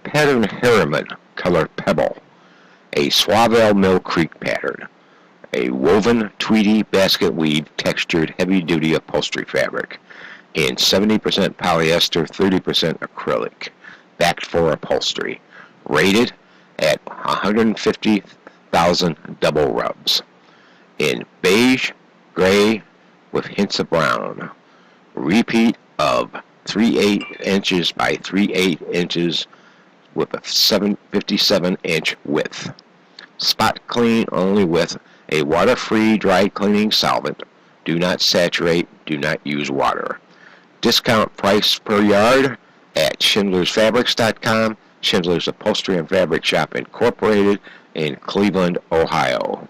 pattern Herriman, color Pebble. A Savelle Mill Creek pattern. A woven tweedy basket weave textured heavy-duty upholstery fabric. In 70% polyester, 30% acrylic. Backed for upholstery. Rated at 150,000 double rubs. In beige, gray, with hints of brown. Repeat of 3/8 inches by 3/8 inches with a 57-inch width. Spot clean only with a water-free dry cleaning solvent. Do not saturate. Do not use water. Discount price per yard at schindlersfabrics.com. Schindler's Upholstery and Fabric Shop Incorporated in Cleveland, Ohio.